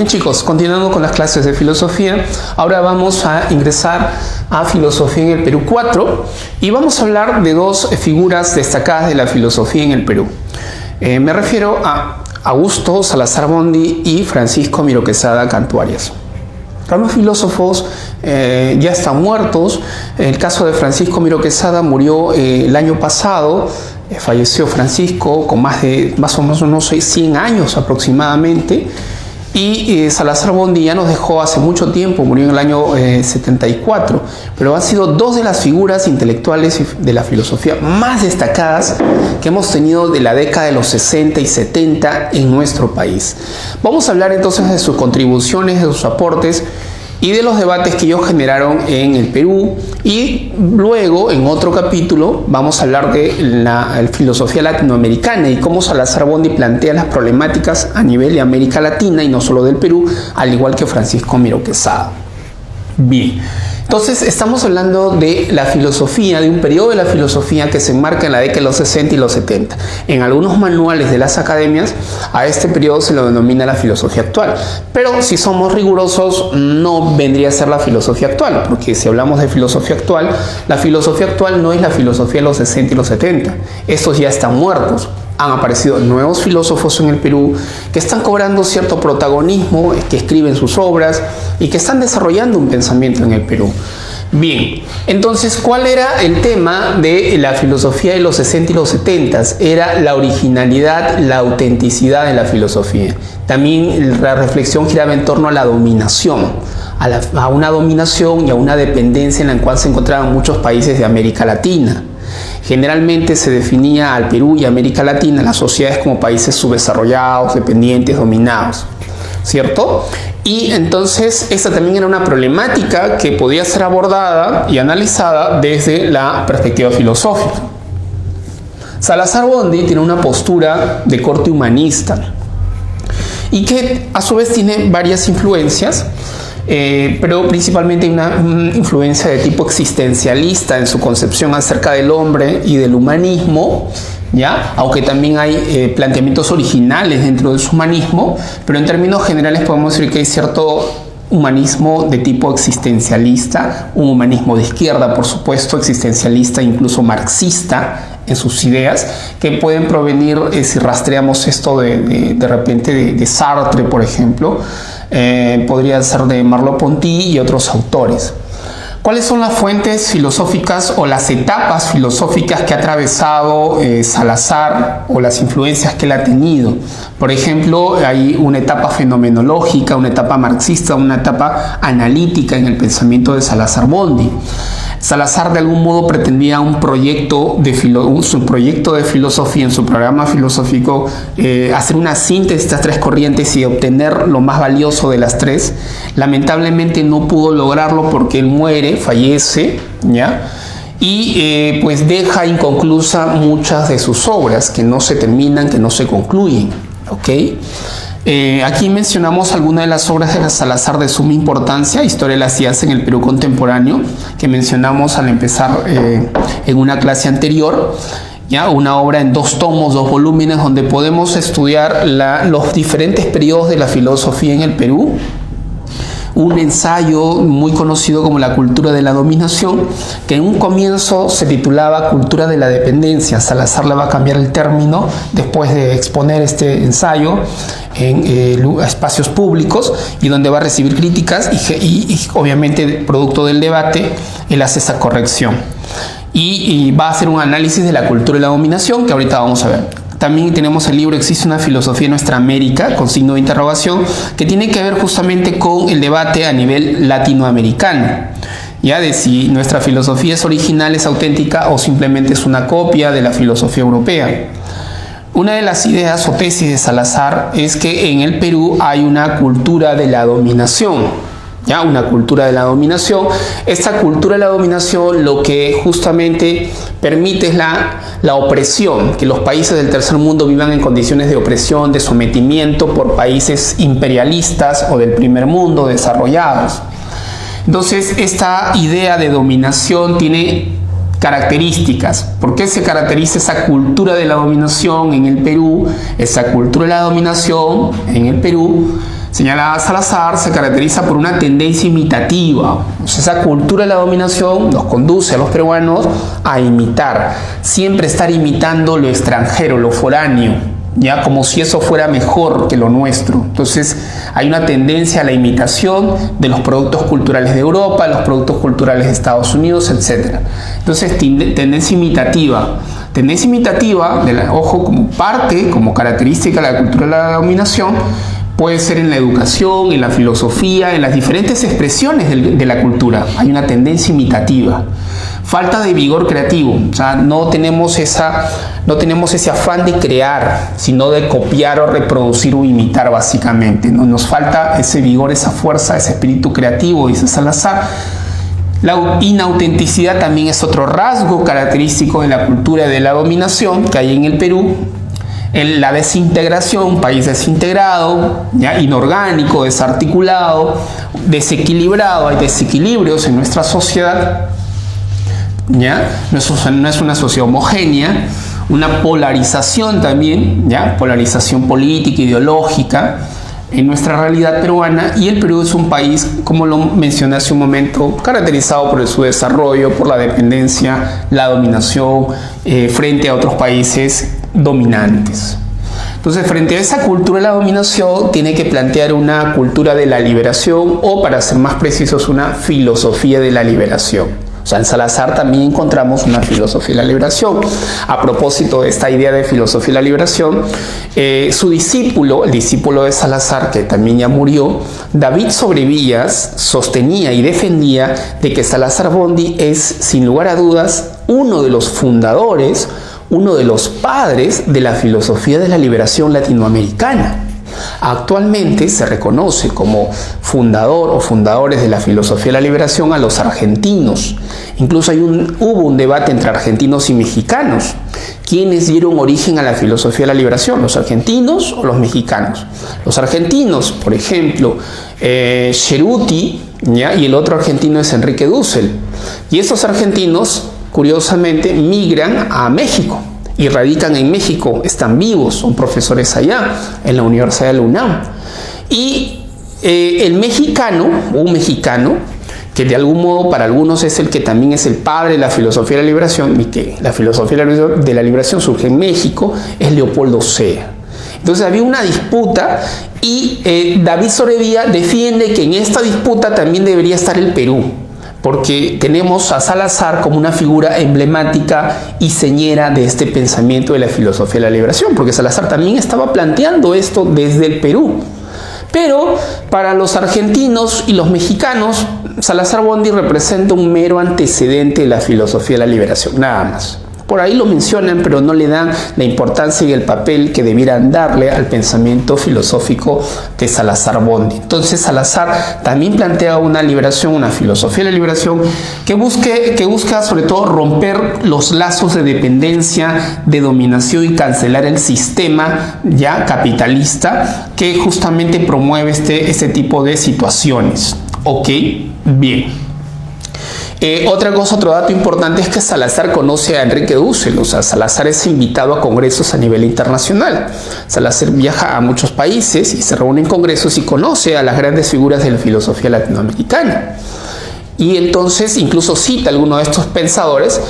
Bien chicos, continuando con las clases de filosofía, ahora vamos a ingresar a Filosofía en el Perú 4 y vamos a hablar de dos figuras destacadas de la filosofía en el Perú. Me refiero a Augusto Salazar Bondy y Francisco Miró Quesada Cantú Arias. Ambos filósofos ya están muertos. El caso de Francisco Miró Quesada murió el año pasado. Falleció Francisco con más o menos unos 100 años aproximadamente. Y Salazar Bondy ya nos dejó hace mucho tiempo, murió en el año 74, pero han sido dos de las figuras intelectuales de la filosofía más destacadas que hemos tenido de la década de los 60 y 70 en nuestro país. Vamos a hablar entonces de sus contribuciones, de sus aportes y de los debates que ellos generaron en el Perú, y luego en otro capítulo vamos a hablar de la filosofía latinoamericana y cómo Salazar Bondy plantea las problemáticas a nivel de América Latina y no solo del Perú, al igual que Francisco Miró Quesada. Bien, entonces estamos hablando de la filosofía, de un periodo de la filosofía que se enmarca en la década de los 60 y los 70. En algunos manuales de las academias a este periodo se lo denomina la filosofía actual, pero si somos rigurosos no vendría a ser la filosofía actual, porque si hablamos de filosofía actual, la filosofía actual no es la filosofía de los 60 y los 70. Estos ya están muertos. Han aparecido nuevos filósofos en el Perú que están cobrando cierto protagonismo, que escriben sus obras y que están desarrollando un pensamiento en el Perú. Bien, entonces, ¿cuál era el tema de la filosofía de los 60 y los 70? Era la originalidad, la autenticidad de la filosofía. También la reflexión giraba en torno a la dominación, a una dominación y a una dependencia en la cual se encontraban muchos países de América Latina. Generalmente se definía al Perú y América Latina, las sociedades, como países subdesarrollados, dependientes, dominados, ¿cierto? Y entonces esta también era una problemática que podía ser abordada y analizada desde la perspectiva filosófica. Salazar Bondy tiene una postura de corte humanista y que a su vez tiene varias influencias, pero principalmente una influencia de tipo existencialista en su concepción acerca del hombre y del humanismo, ¿ya? Aunque también hay planteamientos originales dentro de su humanismo, pero en términos generales podemos decir que hay cierto humanismo de tipo existencialista, un humanismo de izquierda, por supuesto, existencialista, incluso marxista en sus ideas, que pueden provenir, si rastreamos esto de repente de Sartre, por ejemplo, podría ser de Merleau-Ponty y otros autores. ¿Cuáles son las fuentes filosóficas o las etapas filosóficas que ha atravesado Salazar, o las influencias que él ha tenido? Por ejemplo, hay una etapa fenomenológica, una etapa marxista, una etapa analítica en el pensamiento de Salazar Bondy. Salazar de algún modo pretendía un proyecto su proyecto de filosofía, en su programa filosófico, hacer una síntesis de estas tres corrientes y obtener lo más valioso de las tres. Lamentablemente no pudo lograrlo porque él muere, fallece, ¿ya? Y pues deja inconclusa muchas de sus obras que no se terminan, que no se concluyen, ¿ok? Aquí mencionamos algunas de las obras de Salazar de suma importancia: Historia de la ciencia en el Perú contemporáneo, que mencionamos al empezar en una clase anterior, ¿ya? Una obra en 2 tomos, 2 volúmenes, donde podemos estudiar los diferentes periodos de la filosofía en el Perú. Un ensayo muy conocido como La cultura de la dominación, que en un comienzo se titulaba Cultura de la dependencia. Salazar le va a cambiar el término después de exponer este ensayo en espacios públicos y donde va a recibir críticas y obviamente producto del debate él hace esa corrección y va a hacer un análisis de la cultura de la dominación que ahorita vamos a ver. También tenemos el libro Existe una filosofía en nuestra América, con signo de interrogación, que tiene que ver justamente con el debate a nivel latinoamericano, ya de si nuestra filosofía es original, es auténtica o simplemente es una copia de la filosofía europea. Una de las ideas o tesis de Salazar es que en el Perú hay una cultura de la dominación. ¿Ya? Una cultura de la dominación. Esta cultura de la dominación lo que justamente permite es la opresión, que los países del tercer mundo vivan en condiciones de opresión, de sometimiento por países imperialistas o del primer mundo desarrollados. Entonces, esta idea de dominación tiene características. ¿Por qué se caracteriza esa cultura de la dominación en el Perú? Esa cultura de la dominación en el Perú Señala Salazar, se caracteriza por una tendencia imitativa. Esa cultura de la dominación nos conduce a los peruanos a imitar, siempre estar imitando lo extranjero, lo foráneo, ya como si eso fuera mejor que lo nuestro. Entonces hay una tendencia a la imitación de los productos culturales de Europa, los productos culturales de Estados Unidos, etc. Entonces tendencia imitativa. Tendencia imitativa, ojo, como parte, como característica de la cultura de la dominación, puede ser en la educación, en la filosofía, en las diferentes expresiones de la cultura. Hay una tendencia imitativa. Falta de vigor creativo, o sea, no tenemos ese afán de crear, sino de copiar o reproducir o imitar básicamente. Nos falta ese vigor, esa fuerza, ese espíritu creativo, dice Salazar. La inautenticidad también es otro rasgo característico de la cultura de la dominación que hay en el Perú. La desintegración, un país desintegrado, ¿ya? Inorgánico, desarticulado, desequilibrado, hay desequilibrios en nuestra sociedad, ¿ya? No es una sociedad homogénea, una polarización también, ¿ya? Polarización política, ideológica en nuestra realidad peruana, y el Perú es un país, como lo mencioné hace un momento, caracterizado por su desarrollo, por la dependencia, la dominación frente a otros países dominantes. Entonces, frente a esa cultura de la dominación, tiene que plantear una cultura de la liberación, o para ser más precisos, una filosofía de la liberación. O sea, en Salazar también encontramos una filosofía de la liberación. A propósito de esta idea de filosofía de la liberación, su discípulo, el discípulo de Salazar, que también ya murió, David Sobrevillas, sostenía y defendía de que Salazar Bondy es, sin lugar a dudas, uno de los fundadores, uno de los padres de la filosofía de la liberación latinoamericana. Actualmente se reconoce como fundador o fundadores de la filosofía de la liberación a los argentinos. Incluso hubo un debate entre argentinos y mexicanos. ¿Quiénes dieron origen a la filosofía de la liberación? ¿Los argentinos o los mexicanos? Los argentinos, por ejemplo, Cerruti, ¿ya? Y el otro argentino es Enrique Dussel. Y estos argentinos, curiosamente, migran a México y radican en México, están vivos, son profesores allá en la Universidad de la UNAM. Y un mexicano, que de algún modo para algunos es el que también es el padre de la filosofía de la liberación, y que la filosofía de la liberación surge en México, es Leopoldo Sea. Entonces había una disputa, y David Sobrevillas defiende que en esta disputa también debería estar el Perú, porque tenemos a Salazar como una figura emblemática y señera de este pensamiento de la filosofía de la liberación, porque Salazar también estaba planteando esto desde el Perú. Pero para los argentinos y los mexicanos, Salazar Bondy representa un mero antecedente de la filosofía de la liberación, nada más. Por ahí lo mencionan, pero no le dan la importancia y el papel que debieran darle al pensamiento filosófico de Salazar Bondy. Entonces Salazar también plantea una liberación, una filosofía de la liberación que busca sobre todo romper los lazos de dependencia, de dominación, y cancelar el sistema ya capitalista que justamente promueve este tipo de situaciones. Ok, bien. Otro dato importante es que Salazar conoce a Enrique Dussel. O sea, Salazar es invitado a congresos a nivel internacional. Salazar viaja a muchos países y se reúne en congresos y conoce a las grandes figuras de la filosofía latinoamericana. Y entonces incluso cita a algunos de estos pensadores,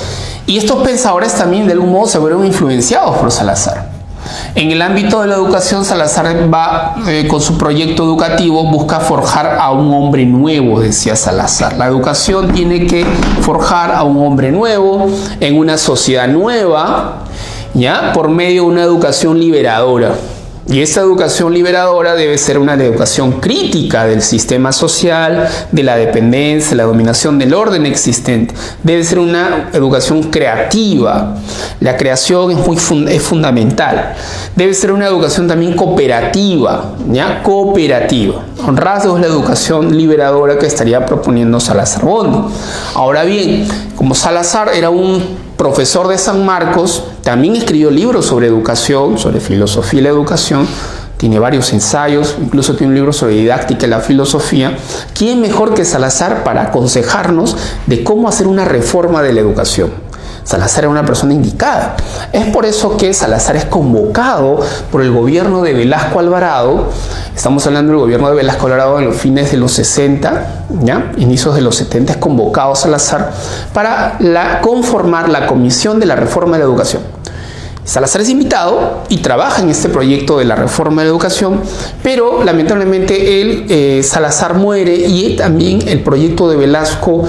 y estos pensadores también de algún modo se vieron influenciados por Salazar. En el ámbito de la educación, Salazar va con su proyecto educativo, busca forjar a un hombre nuevo, decía Salazar. La educación tiene que forjar a un hombre nuevo en una sociedad nueva, ¿ya? Por medio de una educación liberadora. Y esa educación liberadora debe ser una educación crítica del sistema social, de la dependencia, de la dominación del orden existente. Debe ser una educación creativa. La creación es fundamental. Debe ser una educación también cooperativa, ¿ya? Cooperativa. Con rasgos de la educación liberadora que estaría proponiendo Salazar Bondy. Ahora bien, como Salazar era un profesor de San Marcos, también escribió libros sobre educación, sobre filosofía y la educación. Tiene varios ensayos, incluso tiene un libro sobre didáctica de la filosofía. ¿Quién mejor que Salazar para aconsejarnos de cómo hacer una reforma de la educación? Salazar era una persona indicada. Es por eso que Salazar es convocado por el gobierno de Velasco Alvarado Estamos hablando del gobierno de Velasco Alvarado en los fines de los 60, ¿ya? Inicios de los 70, es convocado Salazar para conformar la Comisión de la Reforma de la Educación. Salazar es invitado y trabaja en este proyecto de la reforma de la educación, pero lamentablemente Salazar muere y también el proyecto de Velasco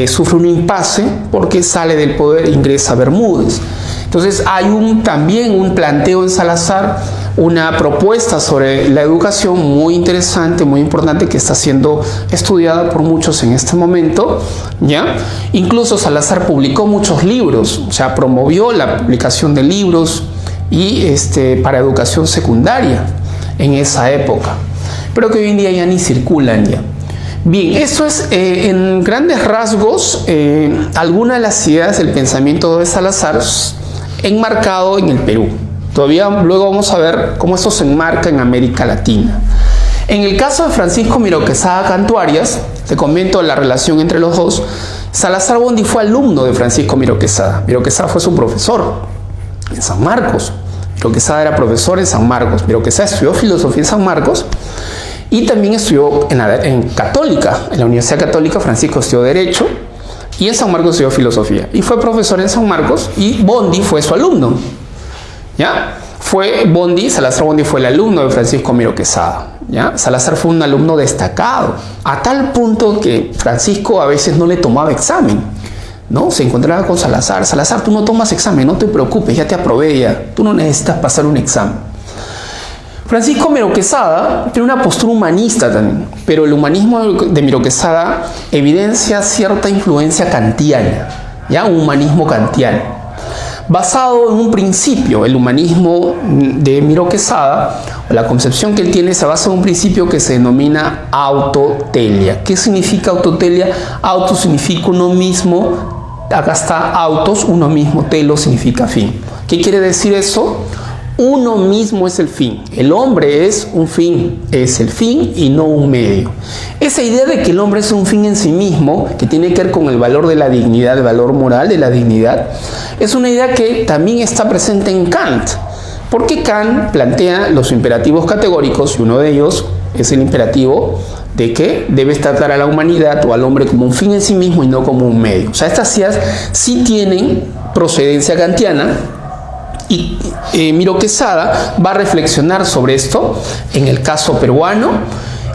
sufre un impasse porque sale del poder e ingresa Bermúdez. Entonces hay también un planteo en Salazar, una propuesta sobre la educación muy interesante, muy importante, que está siendo estudiada por muchos en este momento, ¿ya? Incluso Salazar publicó muchos libros, o sea, promovió la publicación de libros y para educación secundaria en esa época, pero que hoy en día ya ni circulan ya. Bien, esto es en grandes rasgos algunas de las ideas del pensamiento de Salazar enmarcado en el Perú. Todavía luego vamos a ver cómo esto se enmarca en América Latina. En el caso de Francisco Miró Quesada Canto Arias, te comento la relación entre los dos. Salazar Bondy fue alumno de Francisco Miró Quesada. Miró Quesada fue su profesor en San Marcos. Miró Quesada era profesor en San Marcos. Miró Quesada estudió filosofía en San Marcos y también estudió en Católica. En la Universidad Católica Francisco estudió Derecho y en San Marcos estudió filosofía. Y fue profesor en San Marcos y Bondy fue su alumno. ¿Ya? Salazar Bondy fue el alumno de Francisco Miró Quesada. ¿Ya? Salazar fue un alumno destacado, a tal punto que Francisco a veces no le tomaba examen, ¿no? Se encontraba con Salazar. Salazar, tú no tomas examen, no te preocupes, ya te aprobé ya. Tú no necesitas pasar un examen. Francisco Miró Quesada tiene una postura humanista también, pero el humanismo de Miró Quesada evidencia cierta influencia kantiana, ¿ya? Un humanismo kantiano. Basado en un principio, el humanismo de Miró Quesada, o la concepción que él tiene, se basa en un principio que se denomina autotelia. ¿Qué significa autotelia? Auto significa uno mismo, acá está autos, uno mismo, telo significa fin. ¿Qué quiere decir eso? Uno mismo es el fin. El hombre es un fin, es el fin y no un medio. Esa idea de que el hombre es un fin en sí mismo, que tiene que ver con el valor de la dignidad, el valor moral de la dignidad, es una idea que también está presente en Kant. Porque Kant plantea los imperativos categóricos y uno de ellos es el imperativo de que debe tratar a la humanidad o al hombre como un fin en sí mismo y no como un medio. O sea, estas ideas sí tienen procedencia kantiana. Y Miró Quesada va a reflexionar sobre esto en el caso peruano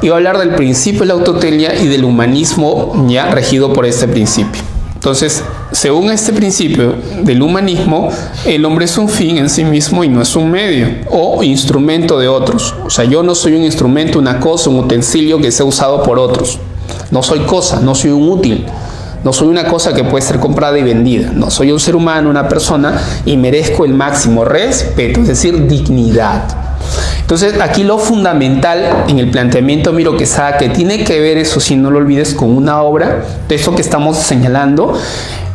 y va a hablar del principio de la autotelia y del humanismo ya regido por este principio. Entonces, según este principio del humanismo, el hombre es un fin en sí mismo y no es un medio o instrumento de otros. O sea, yo no soy un instrumento, una cosa, un utensilio que sea usado por otros. No soy cosa, no soy un útil. No soy una cosa que puede ser comprada y vendida. No, soy un ser humano, una persona, y merezco el máximo respeto, es decir, dignidad. Entonces, aquí lo fundamental en el planteamiento de Miró Quesada, que tiene que ver, eso sí, no lo olvides, con una obra, de eso que estamos señalando,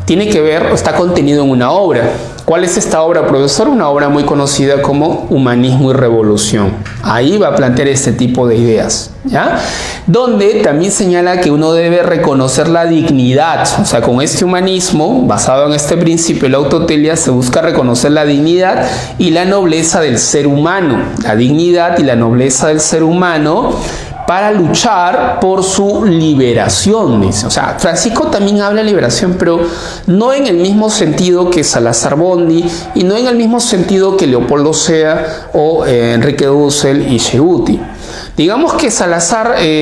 tiene que ver, está contenido en una obra. ¿Cuál es esta obra, profesor? Una obra muy conocida como Humanismo y Revolución. Ahí va a plantear este tipo de ideas, ¿ya? Donde también señala que uno debe reconocer la dignidad. O sea, con este humanismo, basado en este principio de la autotelia, se busca reconocer la dignidad y la nobleza del ser humano. La dignidad y la nobleza del ser humano para luchar por su liberación, dice. O sea, Francisco también habla de liberación, pero no en el mismo sentido que Salazar Bondy y no en el mismo sentido que Leopoldo Sea o Enrique Dussel y Ceruti. Digamos que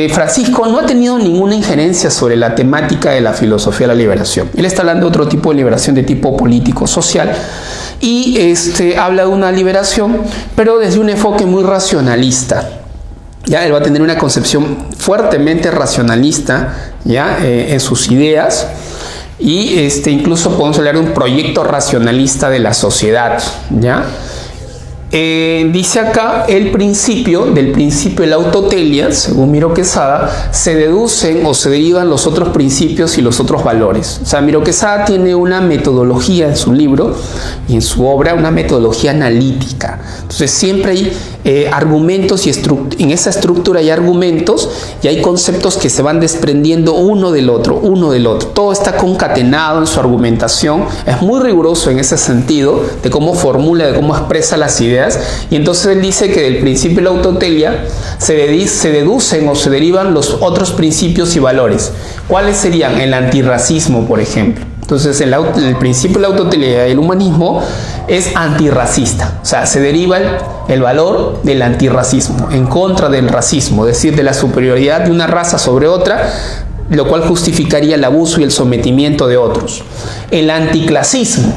Francisco no ha tenido ninguna injerencia sobre la temática de la filosofía de la liberación. Él está hablando de otro tipo de liberación de tipo político, social, y habla de una liberación, pero desde un enfoque muy racionalista. Ya, él va a tener una concepción fuertemente racionalista ya en sus ideas y incluso podemos hablar de un proyecto racionalista de la sociedad, ¿ya? Dice acá del principio de la autotelia, según Miró Quesada, se deducen o se derivan los otros principios y los otros valores. O sea, Miró Quesada tiene una metodología en su libro y en su obra, una metodología analítica. Entonces siempre hay argumentos y en esa estructura hay argumentos y hay conceptos que se van desprendiendo uno del otro. Todo está concatenado en su argumentación. Es muy riguroso en ese sentido de cómo formula, de cómo expresa las ideas. Y entonces él dice que del principio de la autotelia se deducen o se derivan los otros principios y valores. ¿Cuáles serían? El antirracismo, por ejemplo. Entonces, el principio de la autotelia y el humanismo es antirracista. O sea, se deriva el valor del antirracismo, en contra del racismo, es decir, de la superioridad de una raza sobre otra, lo cual justificaría el abuso y el sometimiento de otros. El anticlasismo,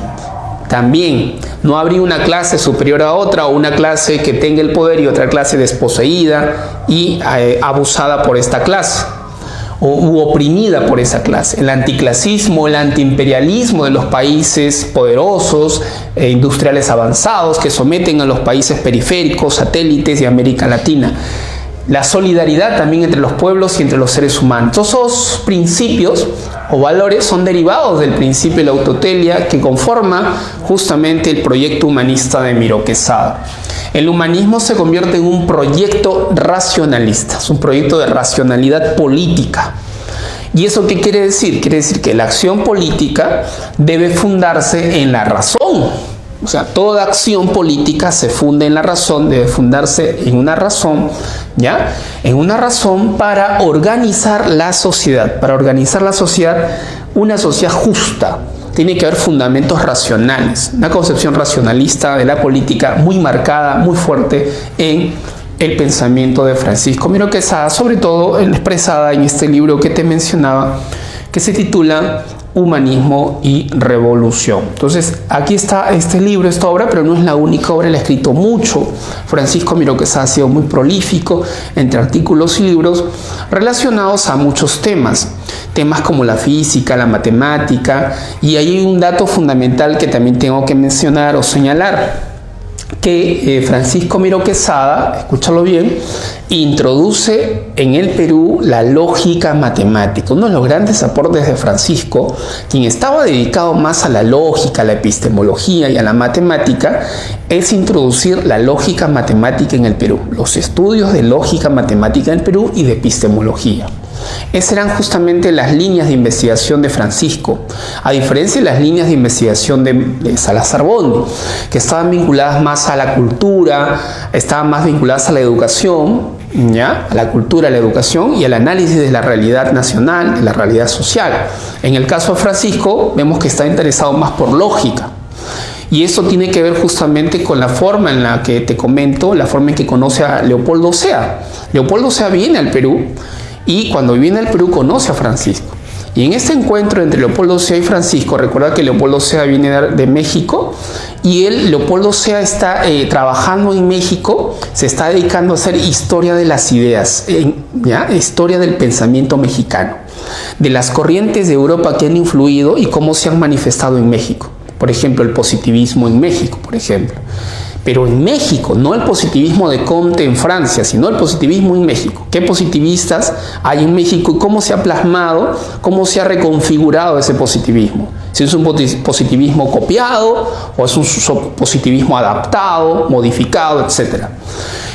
también, no habría una clase superior a otra o una clase que tenga el poder y otra clase desposeída y abusada por esta clase u oprimida por esa clase. El anticlasismo, el antiimperialismo de los países poderosos e industriales avanzados que someten a los países periféricos, satélites de América Latina. La solidaridad también entre los pueblos y entre los seres humanos. Todos esos principios o valores son derivados del principio de la autotelia que conforma justamente el proyecto humanista de Miró Quesada. El humanismo se convierte en un proyecto racionalista, es un proyecto de racionalidad política. ¿Y eso qué quiere decir? Quiere decir que la acción política debe fundarse en la razón. O sea, toda acción política se funda en la razón, debe fundarse en una razón, ¿ya? En una razón para organizar la sociedad. Para organizar la sociedad, una sociedad justa. Tiene que haber fundamentos racionales, una concepción racionalista de la política muy marcada, muy fuerte en el pensamiento de Francisco Miró Quesada, sobre todo expresada en este libro que te mencionaba, que se titula Humanismo y Revolución. Entonces, aquí está este libro, esta obra, pero no es la única obra, él ha escrito mucho. Francisco Miró Quesada ha sido muy prolífico entre artículos y libros relacionados a muchos temas como la física, la matemática, y hay un dato fundamental que también tengo que mencionar o señalar, que Francisco Miró Quesada, escúchalo bien, introduce en el Perú la lógica matemática. Uno de los grandes aportes de Francisco, quien estaba dedicado más a la lógica, a la epistemología y a la matemática, es introducir la lógica matemática en el Perú, los estudios de lógica matemática en el Perú y de epistemología. Esas eran justamente las líneas de investigación de Francisco, a diferencia de las líneas de investigación de Salazar Bondi, que estaban vinculadas más a la cultura, estaban más vinculadas a la educación, ¿ya? A la cultura, a la educación y al análisis de la realidad nacional, de la realidad social. En el caso de Francisco, vemos que está interesado más por lógica. Y eso tiene que ver justamente con la forma en la que te comento, la forma en que conoce a Leopoldo Sea. Leopoldo Sea viene al Perú, y cuando viene al Perú conoce a Francisco. Y en este encuentro entre Leopoldo Sea y Francisco, recuerda que Leopoldo Sea viene de México, y Leopoldo Sea está trabajando en México, se está dedicando a hacer historia de las ideas, ¿ya? Historia del pensamiento mexicano, de las corrientes de Europa que han influido y cómo se han manifestado en México. Por ejemplo, el positivismo en México, por ejemplo. Pero en México, no el positivismo de Comte en Francia, sino el positivismo en México. ¿Qué positivistas hay en México y cómo se ha plasmado, cómo se ha reconfigurado ese positivismo? Si es un positivismo copiado o es un positivismo adaptado, modificado, etc.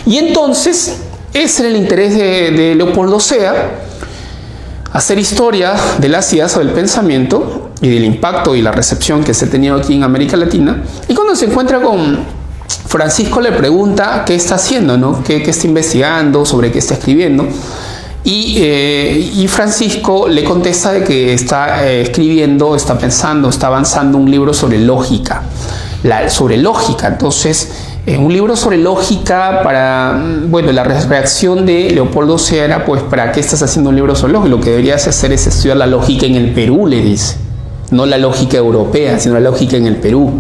Y entonces, ese era el interés de Leopoldo Sea, hacer historia de las ideas o del pensamiento y del impacto y la recepción que se ha tenido aquí en América Latina. Y cuando se encuentra con Francisco, le pregunta qué está haciendo, ¿no? ¿Qué está investigando, sobre qué está escribiendo? Y Francisco le contesta de que está escribiendo, está pensando, está avanzando un libro sobre lógica. Entonces, un libro sobre lógica la reacción de Leopoldo Sea era, pues, ¿para qué estás haciendo un libro sobre lógica? Lo que deberías hacer es estudiar la lógica en el Perú, le dice. No la lógica europea, sino la lógica en el Perú.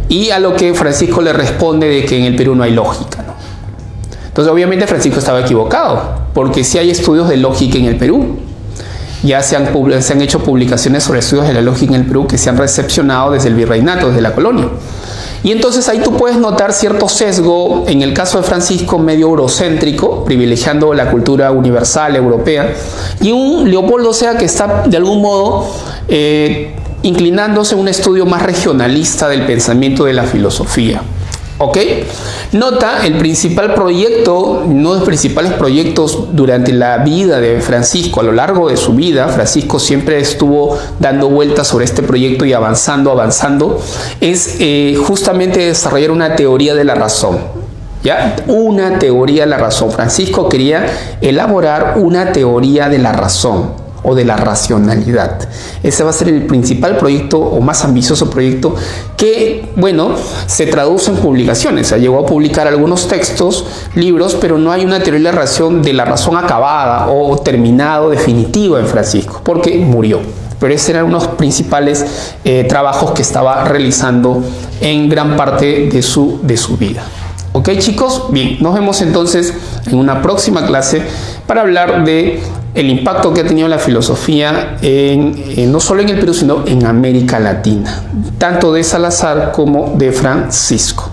Y a lo que Francisco le responde de que en el Perú no hay lógica, ¿no? Entonces, obviamente, Francisco estaba equivocado, porque sí hay estudios de lógica en el Perú. Ya se han hecho publicaciones sobre estudios de la lógica en el Perú que se han recepcionado desde el virreinato, desde la colonia. Y entonces ahí tú puedes notar cierto sesgo, en el caso de Francisco, medio eurocéntrico, privilegiando la cultura universal europea, y un Leopoldo Sea que está, de algún modo, inclinándose a un estudio más regionalista del pensamiento de la filosofía. ¿Ok? Nota, el principal proyecto, uno de los principales proyectos durante la vida de Francisco, a lo largo de su vida, Francisco siempre estuvo dando vueltas sobre este proyecto y avanzando, es justamente desarrollar una teoría de la razón. ¿Ya? Una teoría de la razón. Francisco quería elaborar una teoría de la razón o de la racionalidad. Ese va a ser el principal proyecto o más ambicioso proyecto que, bueno, se traduce en publicaciones. O sea, llegó a publicar algunos textos, libros, pero no hay una teoría de la razón acabada o terminado, definitivo en Francisco, porque murió. Pero esos eran unos principales trabajos que estaba realizando en gran parte de su vida. Ok, chicos, bien, nos vemos entonces en una próxima clase para hablar de el impacto que ha tenido la filosofía no solo en el Perú, sino en América Latina, tanto de Salazar como de Francisco.